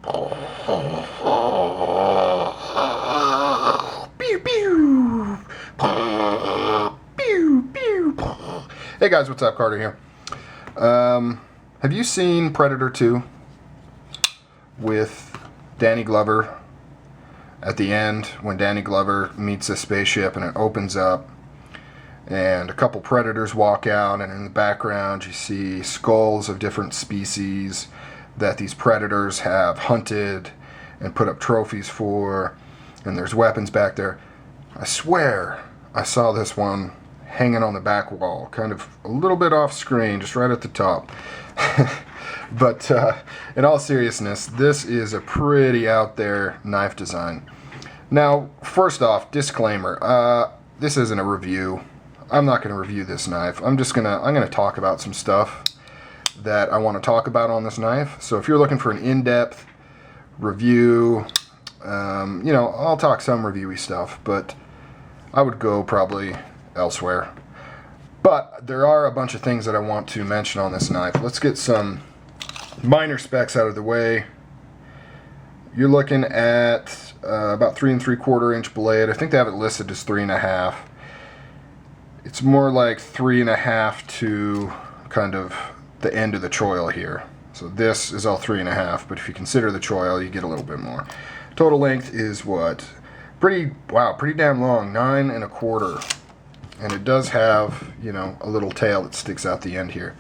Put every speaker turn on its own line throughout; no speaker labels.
Pew, pew. Pew, pew. Hey guys, what's up? Carter here. Have you seen Predator 2 with Danny Glover at the end when Danny Glover meets a spaceship and it opens up and a couple predators walk out, and in the background you see skulls of different species that these predators have hunted and put up trophies for, and there's weapons back there? I swear I saw this one hanging on the back wall, kind of a little bit off screen, just right at the top. But in all seriousness, this is a pretty out there knife design. Now, first off, disclaimer, this isn't a review. I'm not going to review this knife. I'm gonna talk about some stuff that I want to talk about on this knife. So if you're looking for an in-depth review, you know, I'll talk some reviewy stuff, but I would go probably elsewhere. But there are a bunch of things that I want to mention on this knife. Let's get some minor specs out of the way. You're looking at about 3 3/4 inch blade. I think they have it listed as 3.5. It's more like 3.5 to kind of the end of the choil here. So this is all 3.5, but if you consider the choil, you get a little bit more. Total length is what? Pretty damn long, 9 1/4. And it does have, you know, a little tail that sticks out the end here.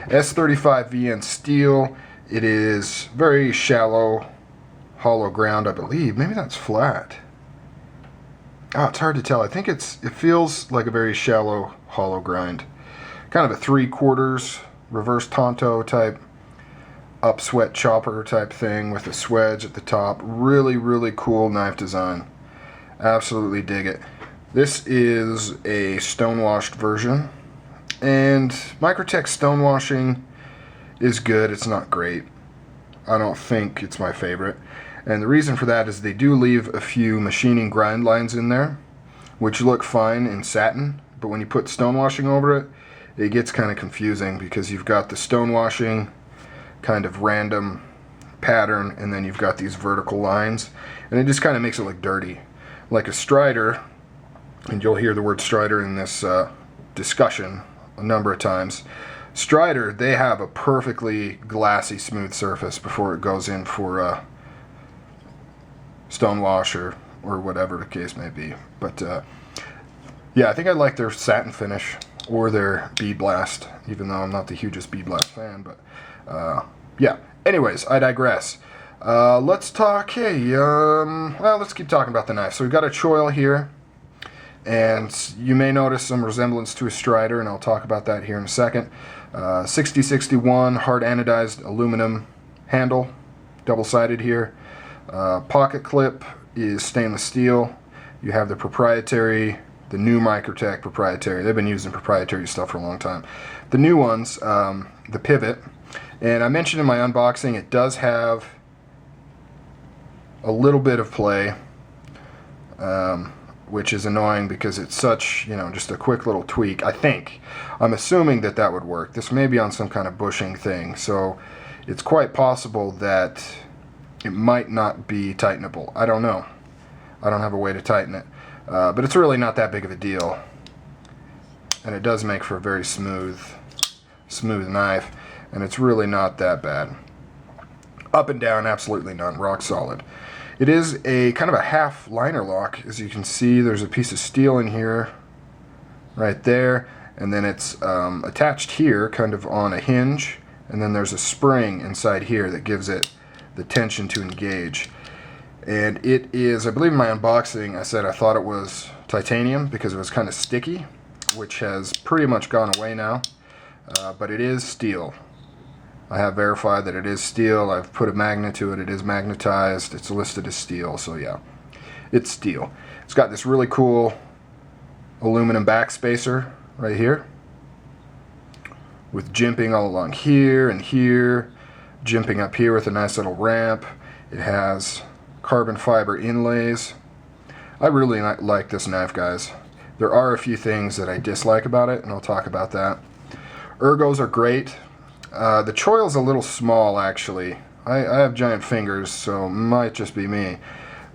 S35 VN steel. It is very shallow, hollow ground, I believe. Maybe that's flat. Oh, it's hard to tell. I think it feels like a very shallow hollow grind. Kind of a 3/4 reverse tanto type up sweat chopper type thing with a swedge at the top. Really, really cool knife design. Absolutely dig it. This is a stonewashed version, and Microtech stonewashing is good. It's not great. I don't think it's my favorite. And the reason for that is they do leave a few machining grind lines in there, which look fine in satin, but when you put stonewashing over it, it gets kind of confusing because you've got the stonewashing kind of random pattern, and then you've got these vertical lines, and it just kind of makes it look dirty. Like a strider, and you'll hear the word strider in this discussion a number of times. Strider, they have a perfectly glassy smooth surface before it goes in for stonewash or whatever the case may be. But yeah, I think I like their satin finish or their bead blast, even though I'm not the hugest bead blast fan. But yeah, anyways, I digress. Let's talk, well, let's keep talking about the knife. So we've got a choil here, and you may notice some resemblance to a strider, and I'll talk about that here in a second. 6061 hard anodized aluminum handle, double-sided here. Pocket clip is stainless steel. You have the new Microtech proprietary. They've been using proprietary stuff for a long time. The new ones, the pivot, and I mentioned in my unboxing, it does have a little bit of play, which is annoying because it's such, you know, just a quick little tweak. I'm assuming that would work. This may be on some kind of bushing thing, so it's quite possible that it might not be tightenable. I don't know. I don't have a way to tighten it. But it's really not that big of a deal. And it does make for a very smooth knife. And it's really not that bad. Up and down, absolutely none. Rock solid. It is a kind of a half liner lock. As you can see, there's a piece of steel in here, right there. And then it's attached here, kind of on a hinge. And then there's a spring inside here that gives it the tension to engage. And it is, I believe in my unboxing I said I thought it was titanium because it was kind of sticky, which has pretty much gone away now, but it is steel. I have verified that it is steel. I've put a magnet to it. It is magnetized. It's listed as steel, so yeah, it's steel. It's got this really cool aluminum back spacer right here with jimping all along here and here, jimping up here with a nice little ramp. It has carbon fiber inlays. I really like this knife, guys. There are a few things that I dislike about it, and I'll talk about that. Ergos are great. The choil's a little small, actually. I have giant fingers, so it might just be me.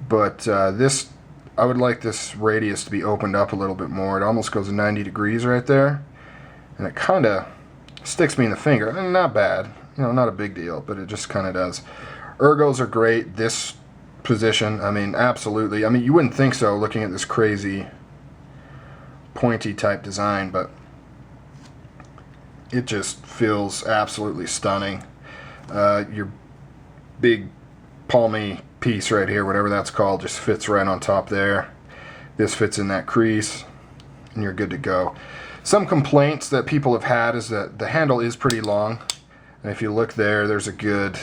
But this, I would like this radius to be opened up a little bit more. It almost goes 90 degrees right there. And it kind of sticks me in the finger. And not bad. You know, not a big deal, but it just kind of does. Ergos are great. This position, I mean, absolutely. I mean, you wouldn't think so looking at this crazy pointy type design, but it just feels absolutely stunning. Your big palmy piece right here, whatever that's called, just fits right on top there. This fits in that crease, and you're good to go. Some complaints that people have had is that the handle is pretty long, and if you look there, there's a good,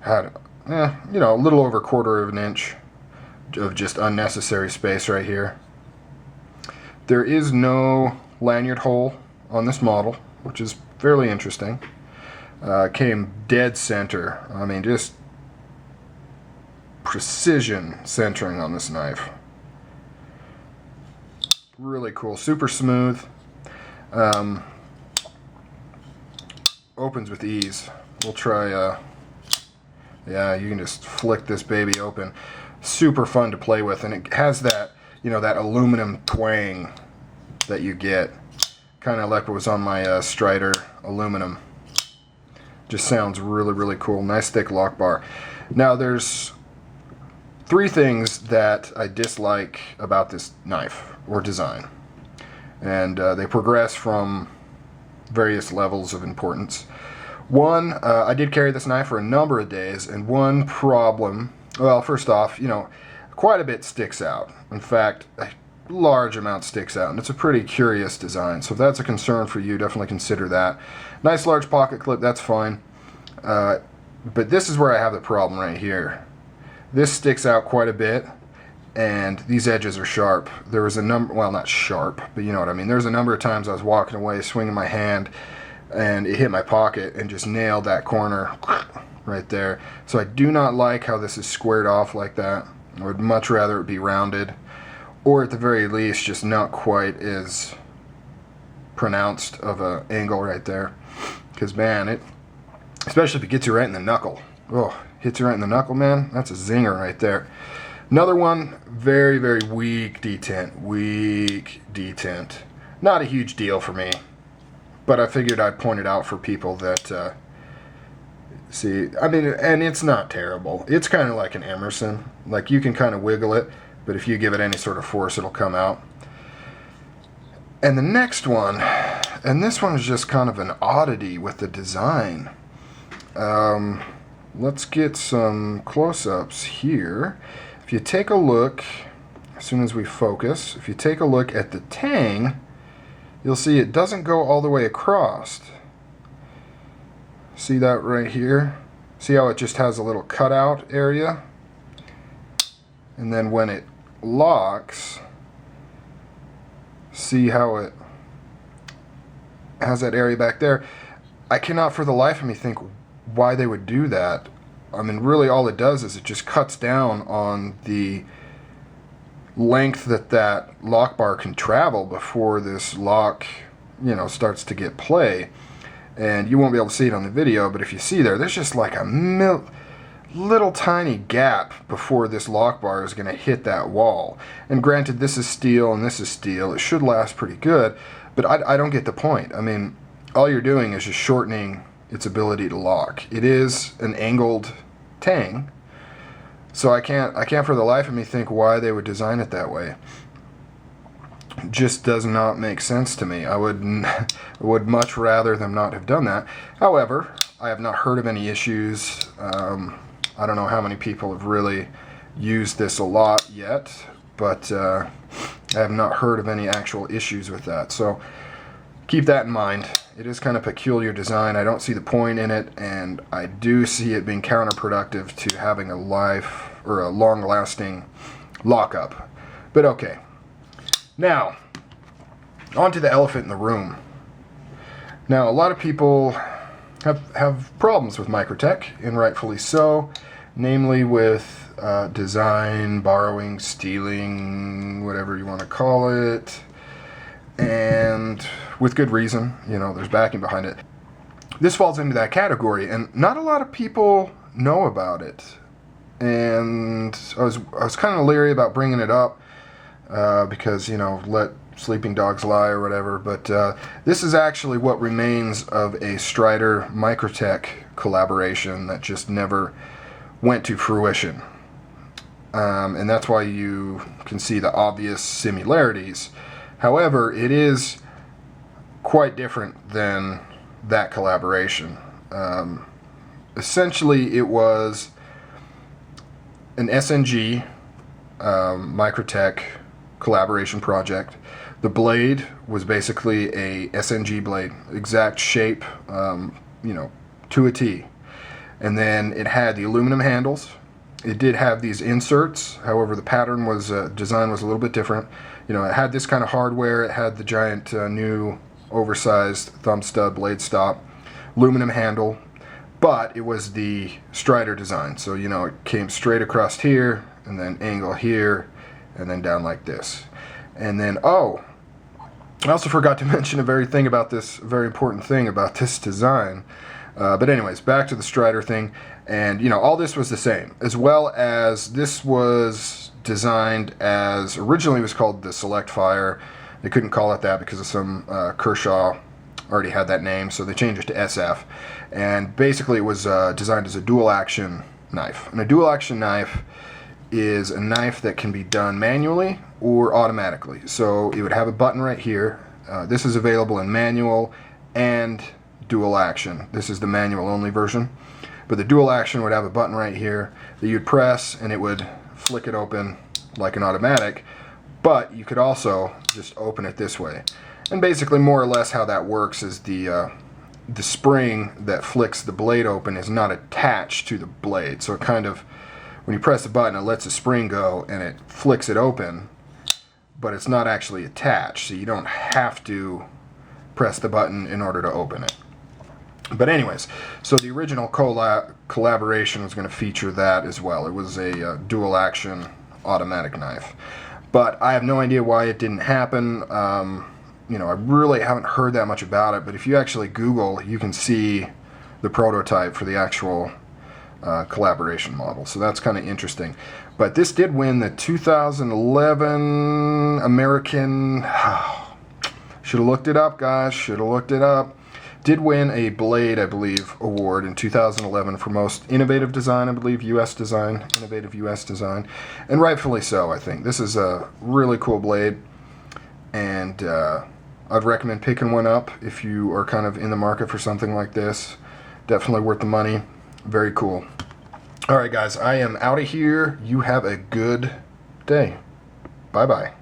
you know, a little over 1/4 of an inch of just unnecessary space right here. There is no lanyard hole on this model, which is fairly interesting. Came dead center. I mean, just precision centering on this knife. Really cool, super smooth. Opens with ease. We'll try, yeah, you can just flick this baby open. Super fun to play with, and it has that, you know, that aluminum twang that you get. Kind of like what was on my Strider aluminum. Just sounds really, really cool. Nice thick lock bar. Now there's 3 things that I dislike about this knife or design, and they progress from various levels of importance. One, I did carry this knife for a number of days, and one problem, well, first off, you know, quite a bit sticks out. In fact, a large amount sticks out, and it's a pretty curious design. So if that's a concern for you, definitely consider that. Nice large pocket clip, that's fine. But this is where I have the problem right here. This sticks out quite a bit, and these edges are sharp. There was a number, well, not sharp, but you know what I mean. There was a number of times I was walking away, swinging my hand, and it hit my pocket and just nailed that corner right there. So I do not like how this is squared off like that. I would much rather it be rounded, or at the very least just not quite as pronounced of an angle right there. Because man, it, especially if it gets you right in the knuckle. Oh, hits you right in the knuckle, man. That's a zinger right there. Another one, very, very weak detent. Weak detent. Not a huge deal for me, but I figured I'd point it out for people that see, I mean, and it's not terrible. It's kind of like an Emerson. Like, you can kind of wiggle it, but if you give it any sort of force, it'll come out. And the next one, and this one is just kind of an oddity with the design. Let's get some close-ups here. If you take a look, as soon as we focus, if you take a look at the tang, you'll see it doesn't go all the way across. See that right here? See how it just has a little cutout area? And then when it locks, see how it has that area back there? I cannot for the life of me think why they would do that. I mean, really all it does is it just cuts down on the length that that lock bar can travel before this lock, you know, starts to get play. And you won't be able to see it on the video, but if you see there's just like a little tiny gap before this lock bar is going to hit that wall. And granted, this is steel and this is steel. It should last pretty good, but I don't get the point. I mean, all you're doing is just shortening its ability to lock. It is an angled tang, so I can't for the life of me think why they would design it that way. Just does not make sense to me. I would much rather them not have done that. However, I have not heard of any issues. I don't know how many people have really used this a lot yet, but I have not heard of any actual issues with that. So keep that in mind. It is kind of peculiar design. I don't see the point in it, and I do see it being counterproductive to having a life or a long-lasting lockup. But okay. Now, on to the elephant in the room. Now, a lot of people have problems with Microtech, and rightfully so, namely with design, borrowing, stealing, whatever you want to call it, and with good reason. You know, there's backing behind it. this falls into that category, and not a lot of people know about it. And I was kind of leery about bringing it up because, you know, let sleeping dogs lie or whatever. But this is actually what remains of a Strider Microtech collaboration that just never went to fruition. And that's why you can see the obvious similarities. However, it is quite different than that collaboration. Essentially, it was an SNG Microtech collaboration project. The blade was basically a SNG blade, exact shape, you know, to a T. And then it had the aluminum handles. It did have these inserts. However, the pattern was design was a little bit different. You know, it had this kind of hardware. It had the giant new oversized thumb stud blade stop, aluminum handle, but it was the Strider design. So, you know, it came straight across here and then angle here and then down like this. And then, oh, I also forgot to mention a very important thing about this design. But anyways, back to the Strider thing. And, you know, all this was the same, as well as this was designed as, originally it was called the Select Fire. They couldn't call it that because of some, Kershaw already had that name, so they changed it to SF. And basically it was designed as a dual action knife. And a dual action knife is a knife that can be done manually or automatically. So it would have a button right here. This is available in manual and dual action. This is the manual only version. But the dual action would have a button right here that you'd press and it would flick it open like an automatic. But you could also just open it this way. And basically, more or less how that works is the spring that flicks the blade open is not attached to the blade. So it kind of, when you press the button, it lets the spring go and it flicks it open, but it's not actually attached. So you don't have to press the button in order to open it. But anyways, so the original collaboration was going to feature that as well. It was a dual action automatic knife. But I have no idea why it didn't happen. You know, I really haven't heard that much about it, but if you actually Google, you can see the prototype for the actual collaboration model. So that's kind of interesting. But this did win the 2011 American, should have looked it up, guys, should have looked it up. Did win a Blade, I believe, award in 2011 for most innovative design, I believe, U.S. design, innovative U.S. design, and rightfully so, I think. This is a really cool blade, and I'd recommend picking one up if you are kind of in the market for something like this. Definitely worth the money. Very cool. All right, guys, I am out of here. You have a good day. Bye-bye.